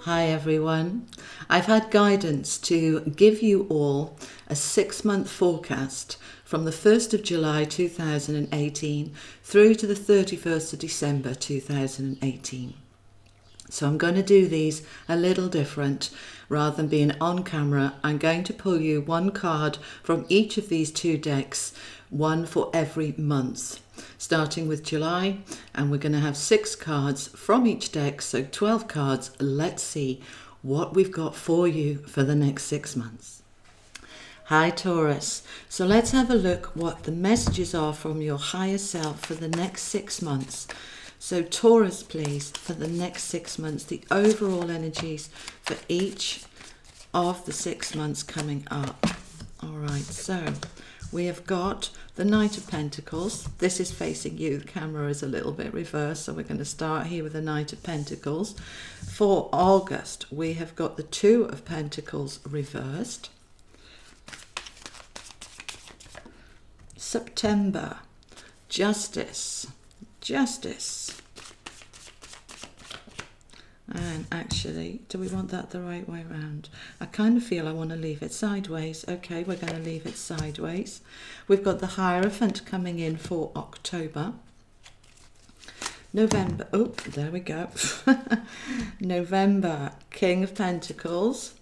Hi everyone. I've had guidance to give you all a 6-month forecast from the 1st of July 2018 through to the 31st of December 2018. So I'm going to do these a little different. Rather than being on camera, I'm going to pull you one card from each of these two decks, one for every month, starting with July, and we're going to have 6 cards from each deck, so 12 cards. Let's see what we've got for you for the next 6 months. Hi Taurus. So let's have a look what the messages are from your higher self for the next 6 months. So Taurus, please, for the next 6 months, the overall energies for each of the 6 months coming up. All right, so we have got the Knight of Pentacles. This is facing you. The camera is a little bit reversed, so we're going to start here with the Knight of Pentacles. For August, we have got the Two of Pentacles reversed. September, Justice. And actually, do we want that the right way around? I kind of feel I want to leave it sideways. Okay, we're going to leave it sideways. We've got the Hierophant coming in for October. November, oh, there we go. November, King of Pentacles.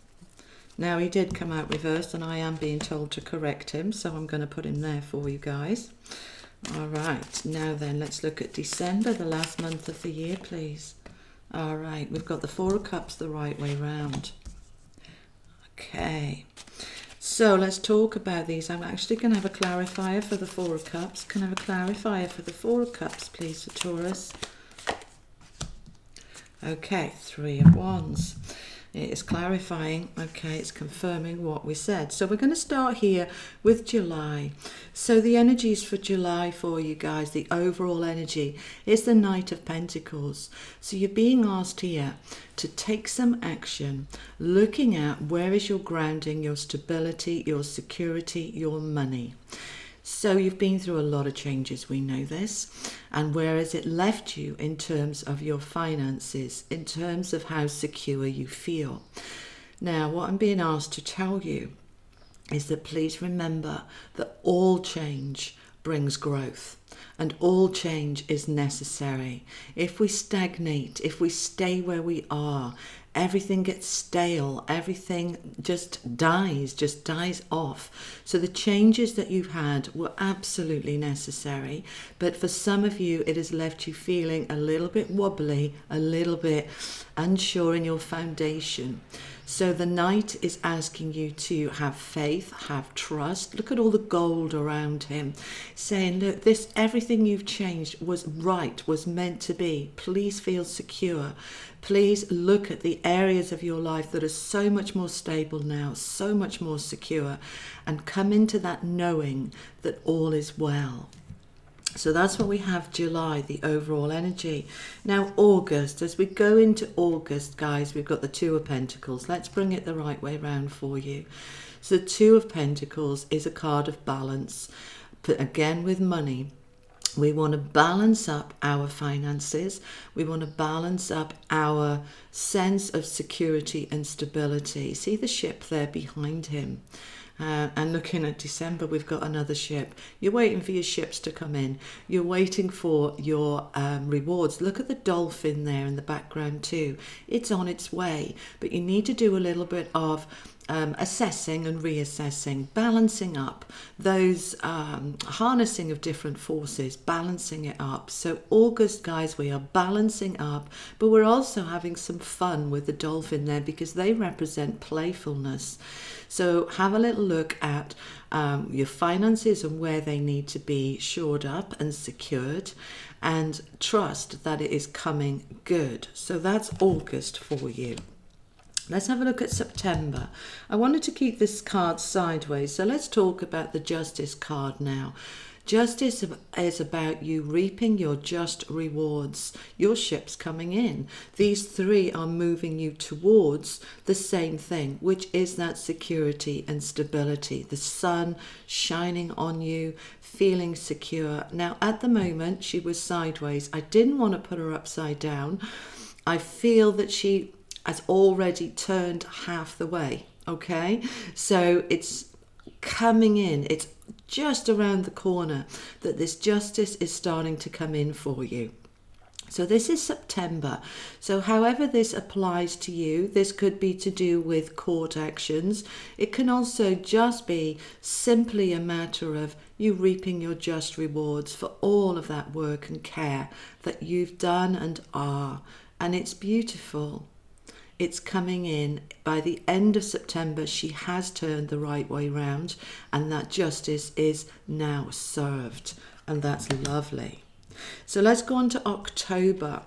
Now, he did come out reversed and I am being told to correct him, so I'm going to put him there for you guys. All right, now then, let's look at December, the last month of the year, please. All right, we've got the Four of Cups the right way round. Okay, so let's talk about these. I'm actually going to have a clarifier for the Four of Cups. Can I have a clarifier for the Four of Cups, please, for Taurus? Okay, Three of Wands. It is clarifying, okay, it's confirming what we said. So we're going to start here with July. So the energies for July for you guys, the overall energy is the Knight of Pentacles. So you're being asked here to take some action, looking at where is your grounding, your stability, your security, your money. So you've been through a lot of changes, we know this. And where has it left you in terms of your finances, in terms of how secure you feel? Now, what I'm being asked to tell you is that please remember that all change brings growth. And all change is necessary. If we stagnate, if we stay where we are, everything gets stale, everything just dies off. So the changes that you've had were absolutely necessary, but for some of you it has left you feeling a little bit wobbly, a little bit unsure in your foundation. So the Knight is asking you to have faith, have trust. Look at all the gold around him, saying, look, this, everything you've changed was right, was meant to be. Please feel secure. Please look at the areas of your life that are so much more stable now, so much more secure, and come into that knowing that all is well. So that's what we have July, the overall energy. Now August, as we go into August, guys, we've got the Two of Pentacles. Let's bring it the right way round for you. So the Two of Pentacles is a card of balance, but again with money. We want to balance up our finances. We want to balance up our sense of security and stability. See the ship there behind him? And looking at December, we've got another ship. You're waiting for your ships to come in. You're waiting for your rewards. Look at the dolphin there in the background too. It's on its way, but you need to do a little bit of assessing and reassessing, balancing up those harnessing of different forces, balancing it up. So August, guys, we are balancing up, but we're also having some fun with the dolphin there because they represent playfulness. So have a little look at your finances and where they need to be shored up and secured, and trust that it is coming good. So that's August for you. Let's have a look at September. I wanted to keep this card sideways, so let's talk about the Justice card now. Justice is about you reaping your just rewards. Your ship's coming in. These three are moving you towards the same thing, which is that security and stability. The sun shining on you, feeling secure. Now, at the moment, she was sideways. I didn't want to put her upside down. I feel that she has already turned half the way. Okay, so it's coming in, it's just around the corner that this justice is starting to come in for you. So this is September. So however this applies to you, this could be to do with court actions. It can also just be simply a matter of you reaping your just rewards for all of that work and care that you've done and are. And it's beautiful. It's coming in. By the end of September, she has turned the right way round, and that justice is now served. And that's lovely. So let's go on to October.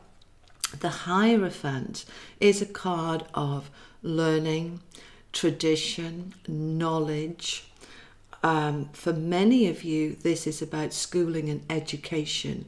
The Hierophant is a card of learning, tradition, knowledge. For many of you, this is about schooling and education.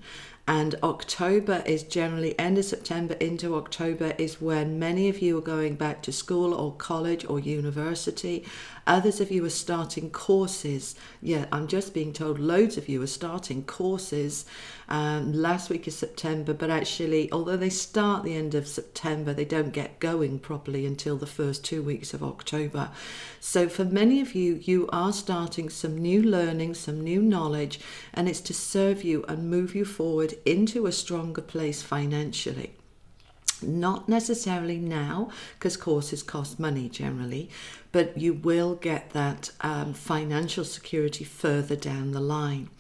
And October is generally, end of September into October is when many of you are going back to school or college or university. Others of you are starting courses. Yeah, I'm just being told loads of you are starting courses. Last week is September, but actually, although they start the end of September, they don't get going properly until the first 2 weeks of October. So for many of you, you are starting some new learning, some new knowledge, and it's to serve you and move you forward into a stronger place financially. Not necessarily now, because courses cost money generally, but you will get that financial security further down the line.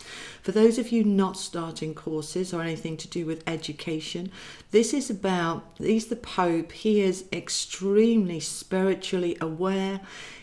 For those of you not starting courses or anything to do with education, this is about, he's the Pope, he is extremely spiritually aware.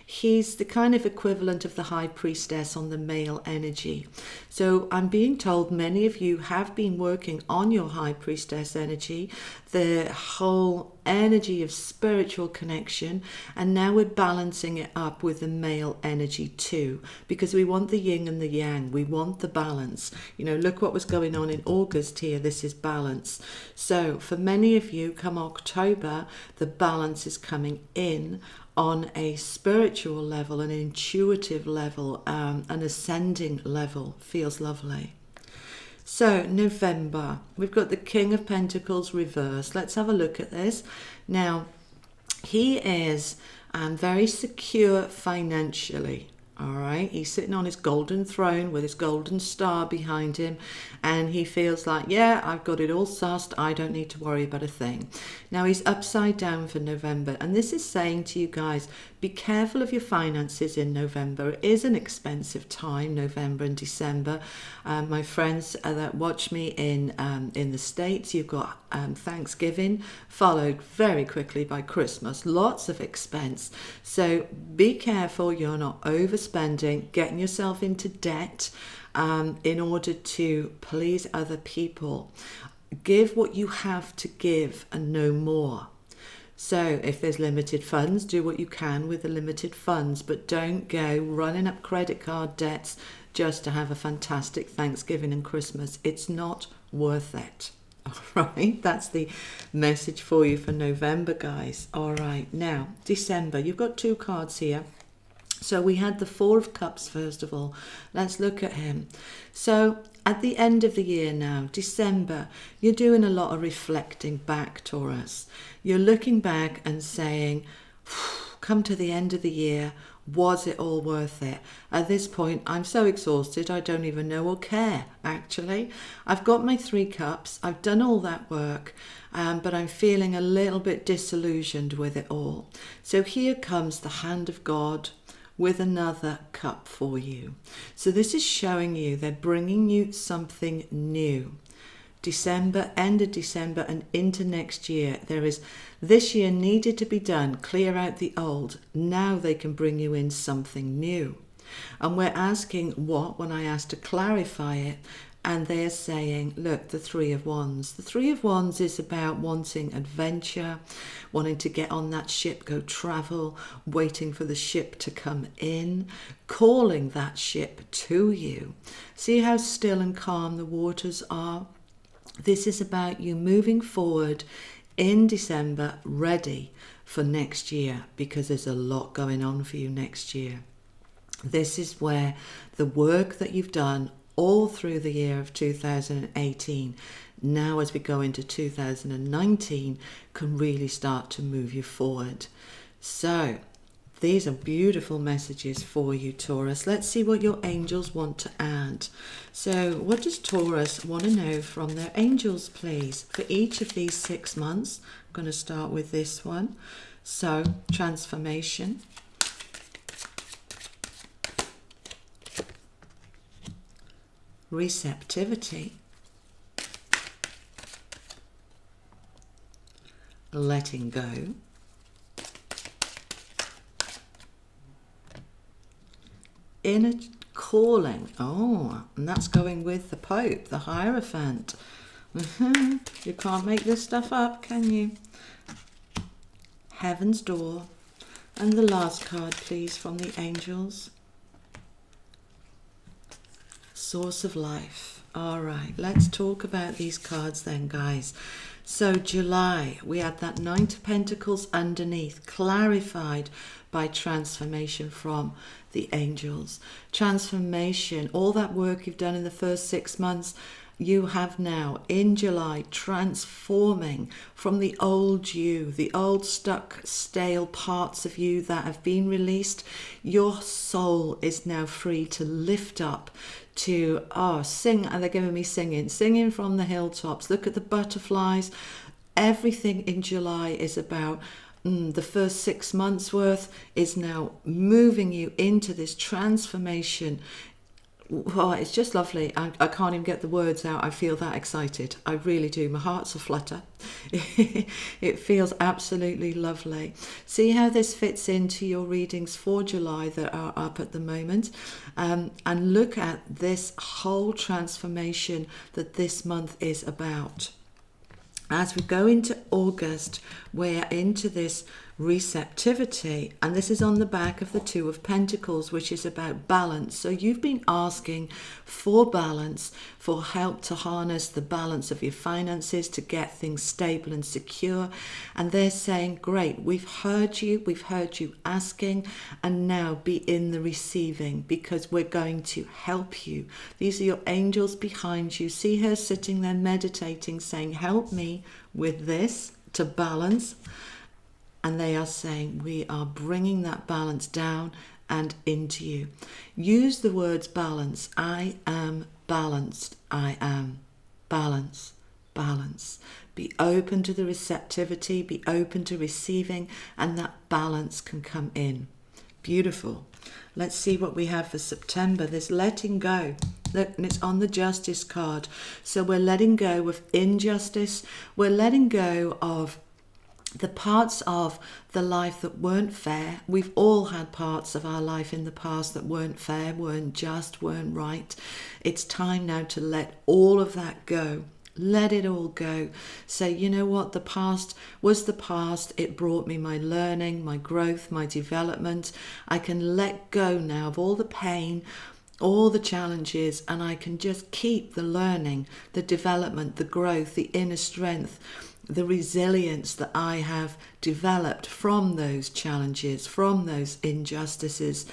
He's the kind of equivalent of the High Priestess on the male energy. So I'm being told many of you have been working on your High Priestess energy, the whole energy of spiritual connection, and now we're balancing it up with the male energy too, because we want the yin and the yang, we want the balance. You know, look what was going on in August here, this is balance. So for many of you, come October, the balance is coming in on a spiritual level, an intuitive level, an ascending level. Feels lovely. So November, we've got the King of Pentacles reversed. Let's have a look at this. Now, he is very secure financially. All right, he's sitting on his golden throne with his golden star behind him, and he feels like, yeah, I've got it all sussed, I don't need to worry about a thing. Now he's upside down for November, and this is saying to you guys, be careful of your finances in November. It is an expensive time, November and December. My friends that watch me in the States, you've got Thanksgiving, followed very quickly by Christmas. Lots of expense. So be careful you're not overspending, getting yourself into debt in order to please other people. Give what you have to give and no more. So if there's limited funds, do what you can with the limited funds, but don't go running up credit card debts just to have a fantastic Thanksgiving and Christmas. It's not worth it. All right, that's the message for you for November, guys. All right, now December, you've got two cards here. So we had the Four of Cups first of all. Let's look at him. So at the end of the year now, December, you're doing a lot of reflecting back, Taurus. You're looking back and saying, come to the end of the year, was it all worth it? At this point, I'm so exhausted, I don't even know or care, actually. I've got my 3 cups, I've done all that work, but I'm feeling a little bit disillusioned with it all. So here comes the hand of God with another cup for you. So this is showing you they're bringing you something new. December, end of December and into next year. There is, this year needed to be done, clear out the old. Now they can bring you in something new. And we're asking what when I asked to clarify it, and they're saying, look, the Three of Wands. The Three of Wands is about wanting adventure, wanting to get on that ship, go travel, waiting for the ship to come in, calling that ship to you. See how still and calm the waters are? This is about you moving forward in December, ready for next year, because there's a lot going on for you next year. This is where the work that you've done all through the year of 2018 now as we go into 2019 can really start to move you forward. So these are beautiful messages for you, Taurus. Let's see what your angels want to add. So what does Taurus want to know from their angels, please, for each of these 6 months? I'm going to start with this one. So, transformation. Receptivity. Letting go. Inner calling. Oh, and that's going with the Pope, the Hierophant. You can't make this stuff up, can you? Heaven's door. And the last card, please, from the angels. Source of life. All right, let's talk about these cards then, guys. So July, we had that Knight of Pentacles underneath, clarified by transformation from the angels. Transformation, all that work you've done in the first 6 months, you have now in July transforming from the old you, the old stuck stale parts of you that have been released. Your soul is now free to lift up, to sing, and they're giving me singing from the hilltops. Look at the butterflies. Everything in July is about the first 6 months worth is now moving you into this transformation. Oh, it's just lovely. I can't even get the words out. I feel that excited. I really do. My heart's aflutter. It feels absolutely lovely. See how this fits into your readings for July that are up at the moment. And look at this whole transformation that this month is about. As we go into August, we're into this receptivity, and this is on the back of the Two of Pentacles, which is about balance. So you've been asking for balance, for help to harness the balance of your finances, to get things stable and secure, and they're saying, great, we've heard you asking, and now be in the receiving, because we're going to help you. These are your angels behind you. See her sitting there meditating, saying, help me with this to balance. And they are saying, we are bringing that balance down and into you. Use the words balance. I am balanced. I am balance. Balance. Be open to the receptivity. Be open to receiving. And that balance can come in. Beautiful. Let's see what we have for September. This letting go. Look, and it's on the Justice card. So we're letting go of injustice. We're letting go of the parts of the life that weren't fair. We've all had parts of our life in the past that weren't fair, weren't just, weren't right. It's time now to let all of that go. Let it all go. Say, you know what, the past was the past. It brought me my learning, my growth, my development. I can let go now of all the pain, all the challenges, and I can just keep the learning, the development, the growth, the inner strength, the resilience that I have developed from those challenges, from those injustices,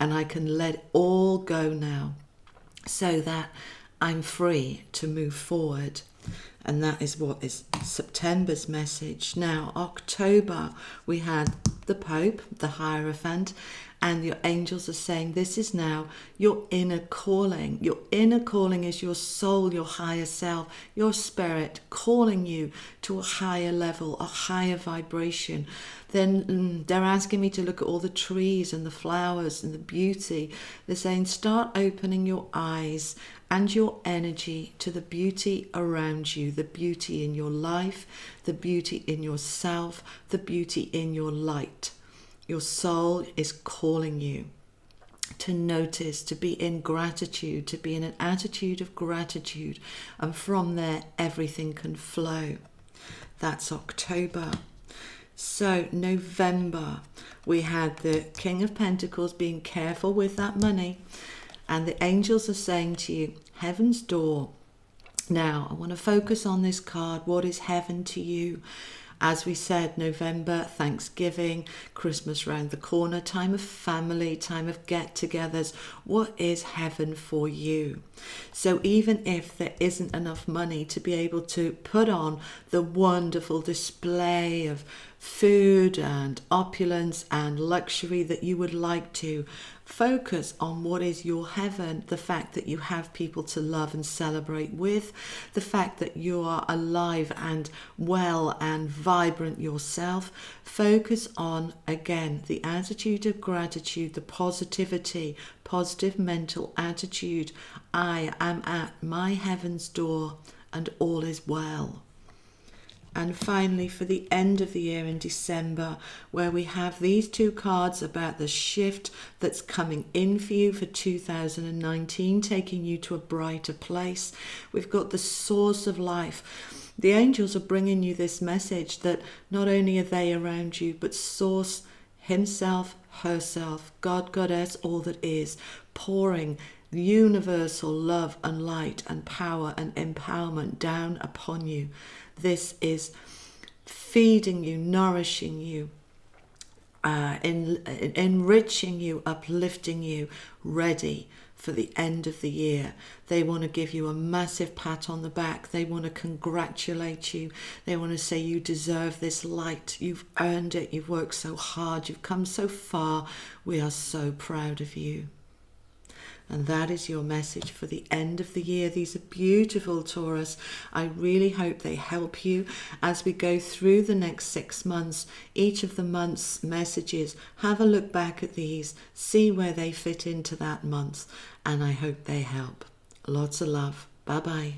and I can let all go now so that I'm free to move forward. And that is what is September's message. Now, October, we had the Pope, the Hierophant, and your angels are saying this is now your inner calling. Your inner calling is your soul, your higher self, your spirit calling you to a higher level, a higher vibration. Then they're asking me to look at all the trees and the flowers and the beauty. They're saying start opening your eyes and your energy to the beauty around you, the beauty in your life, the beauty in yourself, the beauty in your light. Your soul is calling you to notice, to be in gratitude, to be in an attitude of gratitude. And from there, everything can flow. That's October. So November, we had the King of Pentacles being careful with that money. And the angels are saying to you, heaven's door. Now, I want to focus on this card. What is heaven to you? As we said, November, Thanksgiving, Christmas round the corner, time of family, time of get-togethers. What is heaven for you? So even if there isn't enough money to be able to put on the wonderful display of food and opulence and luxury that you would like to, focus on what is your heaven, the fact that you have people to love and celebrate with, the fact that you are alive and well and vibrant yourself. Focus on, again, the attitude of gratitude, the positivity, positive mental attitude. I am at my heaven's door and all is well. And finally, for the end of the year in December, where we have these two cards about the shift that's coming in for you for 2019, taking you to a brighter place. We've got the source of life. The angels are bringing you this message that not only are they around you, but source himself, herself, God, Goddess, all that is, pouring universal love and light and power and empowerment down upon you. This is feeding you, nourishing you, enriching you, uplifting you, ready for the end of the year. They want to give you a massive pat on the back. They want to congratulate you. They want to say you deserve this light. You've earned it. You've worked so hard. You've come so far. We are so proud of you. And that is your message for the end of the year. These are beautiful, Taurus. I really hope they help you as we go through the next 6 months. Each of the month's messages, have a look back at these, see where they fit into that month, and I hope they help. Lots of love. Bye-bye.